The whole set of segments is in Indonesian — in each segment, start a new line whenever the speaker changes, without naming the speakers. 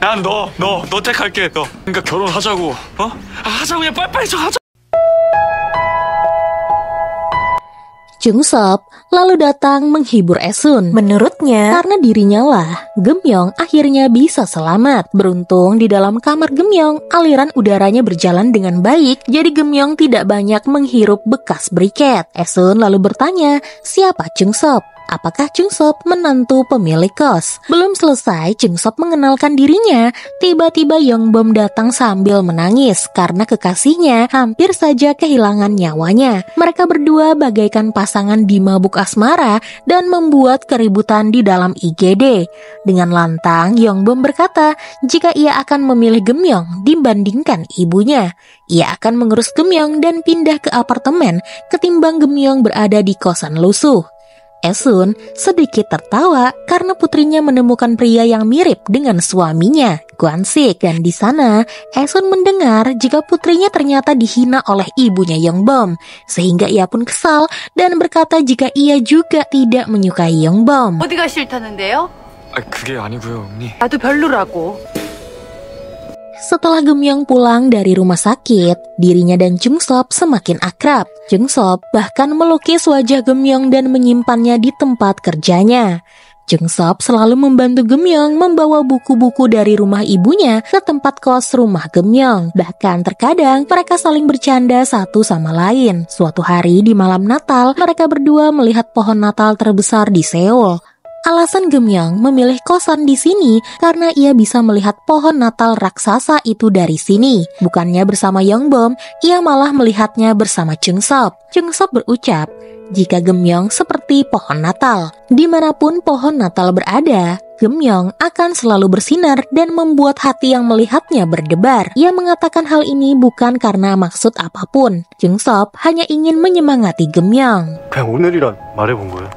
야, 너 택할게, 너. 그러니까 결혼하자고, 어? 하자고, 그냥 빨리빨리 좀 하자.
Jungsop lalu datang menghibur Esun. Menurutnya, karena dirinya lah, Gemyong akhirnya bisa selamat. Beruntung di dalam kamar Gemyong, aliran udaranya berjalan dengan baik, jadi Gemyong tidak banyak menghirup bekas briket. Esun lalu bertanya, siapa Jungsop? Apakah Jungsop menantu pemilik kos? Belum selesai Jungsop mengenalkan dirinya, tiba-tiba Yongbom datang sambil menangis karena kekasihnya hampir saja kehilangan nyawanya. Mereka berdua bagaikan pasangan di mabuk asmara dan membuat keributan di dalam IGD. Dengan lantang Yongbom berkata jika ia akan memilih Gemyong dibandingkan ibunya. Ia akan mengurus Gemyong dan pindah ke apartemen ketimbang Gemyong berada di kosan lusuh. Esun sedikit tertawa karena putrinya menemukan pria yang mirip dengan suaminya, Gwansik. Dan di sana, Esun mendengar jika putrinya ternyata dihina oleh ibunya Yongbom, sehingga ia pun kesal dan berkata jika ia juga tidak menyukai Yongbom.
어디가 싫다는데요?
그게 아니고요, 언니.
나도 별로라고.
Setelah Gemyong pulang dari rumah sakit, dirinya dan Jungsop semakin akrab. Jungsop bahkan melukis wajah Gemyong dan menyimpannya di tempat kerjanya. Jungsop selalu membantu Gemyong membawa buku-buku dari rumah ibunya ke tempat kos rumah Gemyong. Bahkan terkadang mereka saling bercanda satu sama lain. Suatu hari di malam Natal, mereka berdua melihat pohon Natal terbesar di Seoul. Alasan Gemyong memilih kosan di sini karena ia bisa melihat pohon Natal raksasa itu dari sini. Bukannya bersama Yongbom, ia malah melihatnya bersama Jungsop. Jungsop berucap, jika Gemyong seperti pohon Natal. Dimanapun pohon Natal berada, Gemyong akan selalu bersinar dan membuat hati yang melihatnya berdebar. Ia mengatakan hal ini bukan karena maksud apapun. Jungsop hanya ingin menyemangati Gemyong.
그냥 오늘이란 말해본 거예요.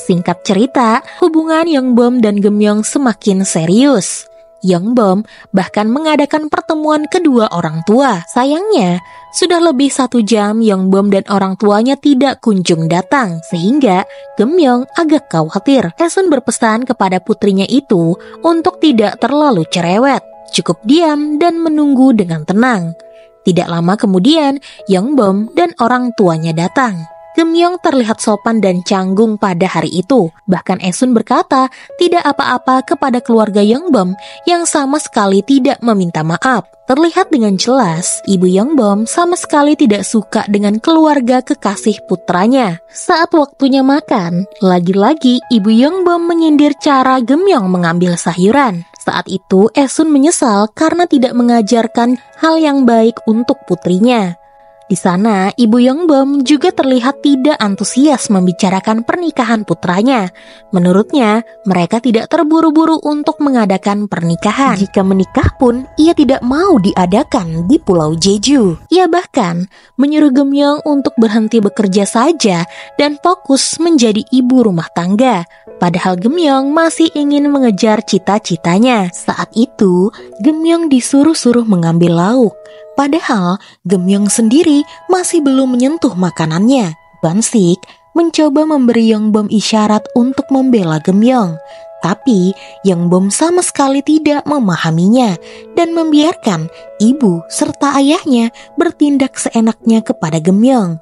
Singkat cerita, hubungan Yongbom dan Gemyong semakin serius. Yongbom bahkan mengadakan pertemuan kedua orang tua. Sayangnya, sudah lebih 1 jam Yongbom dan orang tuanya tidak kunjung datang, sehingga Gemyong agak khawatir. Esun berpesan kepada putrinya itu untuk tidak terlalu cerewet, cukup diam dan menunggu dengan tenang. Tidak lama kemudian, Yongbom dan orang tuanya datang. Gemyong terlihat sopan dan canggung pada hari itu. Bahkan Esun berkata tidak apa-apa kepada keluarga Yongbom yang sama sekali tidak meminta maaf. Terlihat dengan jelas, ibu Yongbom sama sekali tidak suka dengan keluarga kekasih putranya. Saat waktunya makan, lagi-lagi ibu Yongbom menyindir cara Gemyong mengambil sayuran. Saat itu Esun menyesal karena tidak mengajarkan hal yang baik untuk putrinya. Di sana, ibu Yongbom juga terlihat tidak antusias membicarakan pernikahan putranya. Menurutnya, mereka tidak terburu-buru untuk mengadakan pernikahan. Jika menikah pun, ia tidak mau diadakan di Pulau Jeju. Ia bahkan menyuruh Gemyong untuk berhenti bekerja saja dan fokus menjadi ibu rumah tangga. Padahal Gemyong masih ingin mengejar cita-citanya. Saat itu, Gemyong disuruh-suruh mengambil lauk. Padahal Gemyong sendiri masih belum menyentuh makanannya. Gwansik mencoba memberi Yongbom isyarat untuk membela Gemyong. Tapi Yongbom sama sekali tidak memahaminya dan membiarkan ibu serta ayahnya bertindak seenaknya kepada Gemyong.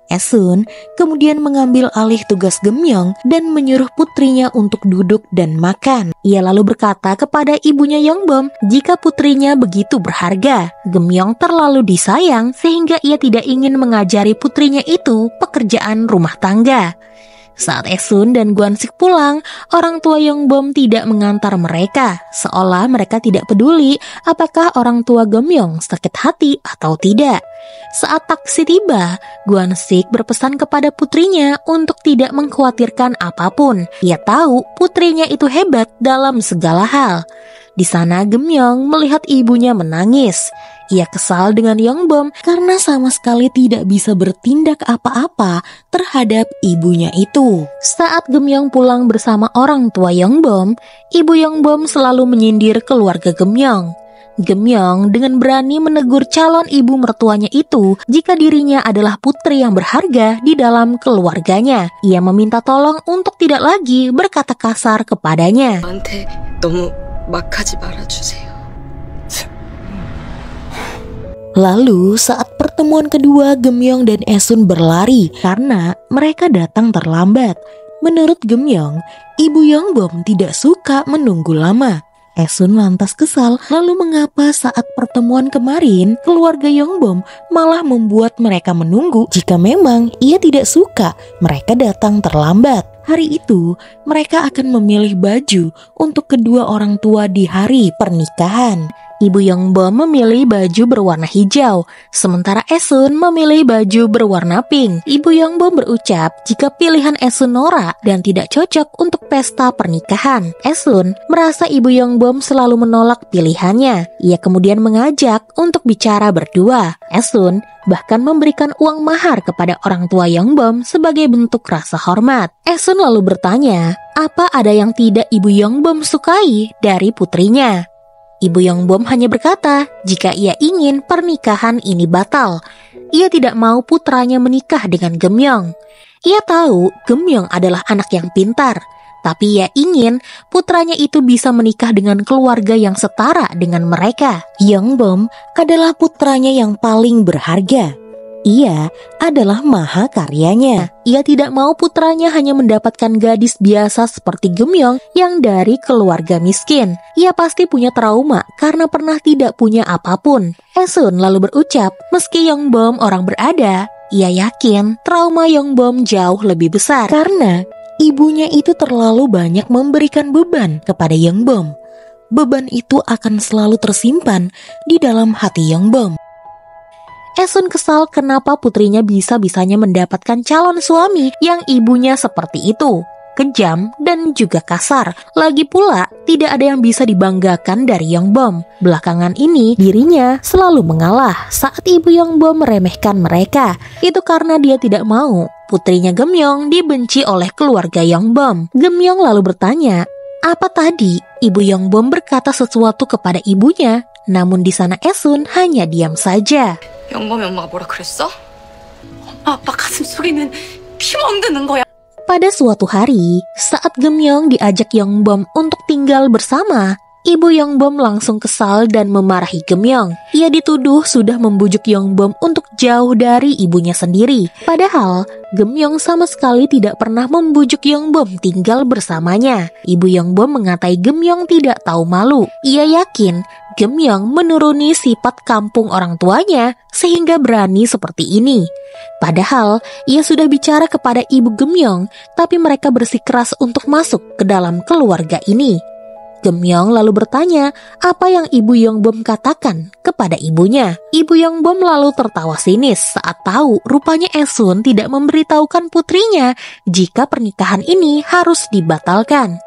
Esun kemudian mengambil alih tugas Gemyong dan menyuruh putrinya untuk duduk dan makan. Ia lalu berkata kepada ibunya Yongbom jika putrinya begitu berharga. Gemyong terlalu disayang sehingga ia tidak ingin mengajari putrinya itu pekerjaan rumah tangga. Saat Esun dan Gwansik pulang, orang tua Yongbom tidak mengantar mereka, seolah mereka tidak peduli apakah orang tua Gemyong sakit hati atau tidak. Saat taksi tiba, Gwansik berpesan kepada putrinya untuk tidak mengkhawatirkan apapun. Ia tahu putrinya itu hebat dalam segala hal. Di sana Gemyong melihat ibunya menangis. Ia kesal dengan Yongbom karena sama sekali tidak bisa bertindak apa-apa terhadap ibunya itu. Saat Gemyong pulang bersama orang tua Yongbom, ibu Yongbom selalu menyindir keluarga Gemyong. Gemyong dengan berani menegur calon ibu mertuanya itu jika dirinya adalah putri yang berharga di dalam keluarganya. Ia meminta tolong untuk tidak lagi berkata kasar kepadanya.
저한테 너무 막 하지 말아주세요.
Lalu saat pertemuan kedua, Gemyong dan Esun berlari karena mereka datang terlambat. Menurut Gemyong, ibu Yongbom tidak suka menunggu lama. Esun lantas kesal, lalu mengapa saat pertemuan kemarin keluarga Yongbom malah membuat mereka menunggu jika memang ia tidak suka mereka datang terlambat. Hari itu mereka akan memilih baju untuk kedua orang tua di hari pernikahan. Ibu Yongbom memilih baju berwarna hijau, sementara Esun memilih baju berwarna pink. Ibu Yongbom berucap jika pilihan Esun norak dan tidak cocok untuk pesta pernikahan. Esun merasa Ibu Yongbom selalu menolak pilihannya. Ia kemudian mengajak untuk bicara berdua. Esun bahkan memberikan uang mahar kepada orang tua Yongbom sebagai bentuk rasa hormat. Esun lalu bertanya, apa ada yang tidak Ibu Yongbom sukai dari putrinya? Ibu Yongbom hanya berkata jika ia ingin pernikahan ini batal. Ia tidak mau putranya menikah dengan Gemyong. Ia tahu Gemyong adalah anak yang pintar, tapi ia ingin putranya itu bisa menikah dengan keluarga yang setara dengan mereka. Yongbom adalah putranya yang paling berharga. Ia adalah mahakaryanya. Ia tidak mau putranya hanya mendapatkan gadis biasa seperti Gemyong yang dari keluarga miskin. Ia pasti punya trauma karena pernah tidak punya apapun. Esun lalu berucap, meski Yongbom orang berada, ia yakin trauma Yongbom jauh lebih besar karena ibunya itu terlalu banyak memberikan beban kepada Yongbom. Beban itu akan selalu tersimpan di dalam hati Yongbom. Esun kesal kenapa putrinya bisa-bisanya mendapatkan calon suami yang ibunya seperti itu, kejam dan juga kasar. Lagi pula, tidak ada yang bisa dibanggakan dari Yongbom. Belakangan ini, dirinya selalu mengalah saat ibu Yongbom meremehkan mereka. Itu karena dia tidak mau putrinya Gemyong dibenci oleh keluarga Yongbom. Gemyong lalu bertanya, apa tadi ibu Yongbom berkata sesuatu kepada ibunya? Namun di sana Esun hanya diam saja.
영범이 엄마가 뭐라 그랬어? 엄마 아빠 가슴 속에는 피 멍드는 거야.
Pada suatu hari, saat Gemyong diajak Yongbom untuk tinggal bersama, ibu Yongbom langsung kesal dan memarahi Gemyong. Ia dituduh sudah membujuk Yongbom untuk jauh dari ibunya sendiri. Padahal, Gemyong sama sekali tidak pernah membujuk Yongbom tinggal bersamanya. Ibu Yongbom mengatai Gemyong tidak tahu malu. Ia yakin Gemyong menuruni sifat kampung orang tuanya sehingga berani seperti ini. Padahal ia sudah bicara kepada ibu Gemyong, tapi mereka bersikeras untuk masuk ke dalam keluarga ini. Gemyong lalu bertanya apa yang ibu Yongbom katakan kepada ibunya. Ibu Yongbom lalu tertawa sinis saat tahu rupanya Esun tidak memberitahukan putrinya jika pernikahan ini harus dibatalkan.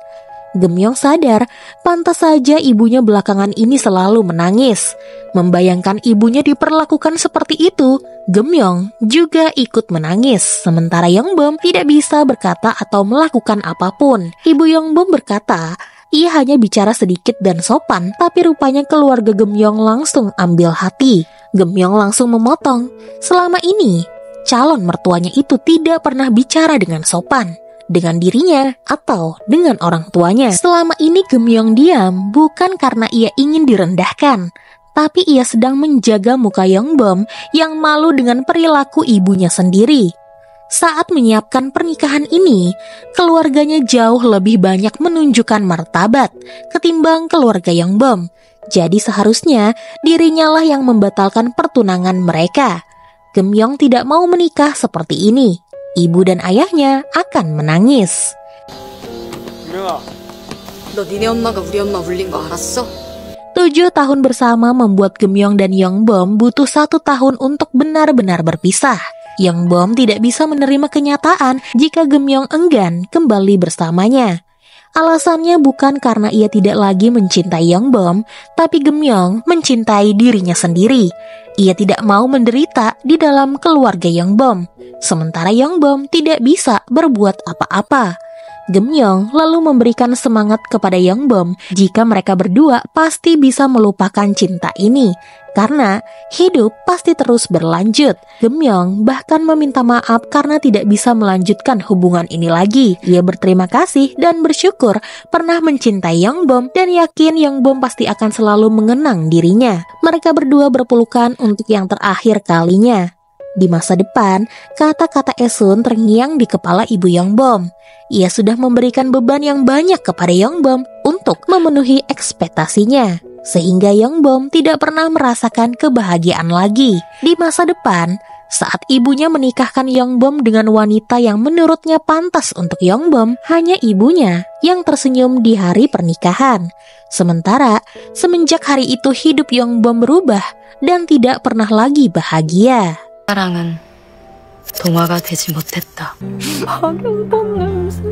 Gemyong sadar, pantas saja ibunya belakangan ini selalu menangis. Membayangkan ibunya diperlakukan seperti itu, Gemyong juga ikut menangis. Sementara Yongbom tidak bisa berkata atau melakukan apapun. Ibu Yongbom berkata, ia hanya bicara sedikit dan sopan, tapi rupanya keluarga Gemyong langsung ambil hati. Gemyong langsung memotong. Selama ini, calon mertuanya itu tidak pernah bicara dengan sopan dengan dirinya atau dengan orang tuanya. Selama ini Gemyong diam bukan karena ia ingin direndahkan, tapi ia sedang menjaga muka Yongbom yang malu dengan perilaku ibunya sendiri. Saat menyiapkan pernikahan ini, keluarganya jauh lebih banyak menunjukkan martabat ketimbang keluarga Yongbom. Jadi seharusnya dirinya lah yang membatalkan pertunangan mereka. Gemyong tidak mau menikah seperti ini. Ibu dan ayahnya akan menangis.
유명아,
너 니네 엄마가 우리 엄마 울린 거 알았어?
7 tahun bersama membuat Gemyong dan Yongbom butuh 1 tahun untuk benar-benar berpisah. Yongbom tidak bisa menerima kenyataan jika Gemyong enggan kembali bersamanya. Alasannya bukan karena ia tidak lagi mencintai Yongbom, tapi Gemyong mencintai dirinya sendiri. Ia tidak mau menderita di dalam keluarga Yongbom, sementara Yongbom tidak bisa berbuat apa-apa. Gemyong lalu memberikan semangat kepada Yongbom jika mereka berdua pasti bisa melupakan cinta ini, karena hidup pasti terus berlanjut. Gemyong bahkan meminta maaf karena tidak bisa melanjutkan hubungan ini lagi. Ia berterima kasih dan bersyukur pernah mencintai Yongbom dan yakin Yongbom pasti akan selalu mengenang dirinya. Mereka berdua berpelukan untuk yang terakhir kalinya. Di masa depan, kata-kata Esun terngiang di kepala ibu Yongbom. Ia sudah memberikan beban yang banyak kepada Yongbom untuk memenuhi ekspektasinya, sehingga Yongbom tidak pernah merasakan kebahagiaan lagi. Di masa depan, saat ibunya menikahkan Yongbom dengan wanita yang menurutnya pantas untuk Yongbom, hanya ibunya yang tersenyum di hari pernikahan. Sementara, semenjak hari itu hidup Yongbom berubah dan tidak pernah lagi bahagia.
사랑은 동화가 되지 못했다. 박영범 냄새.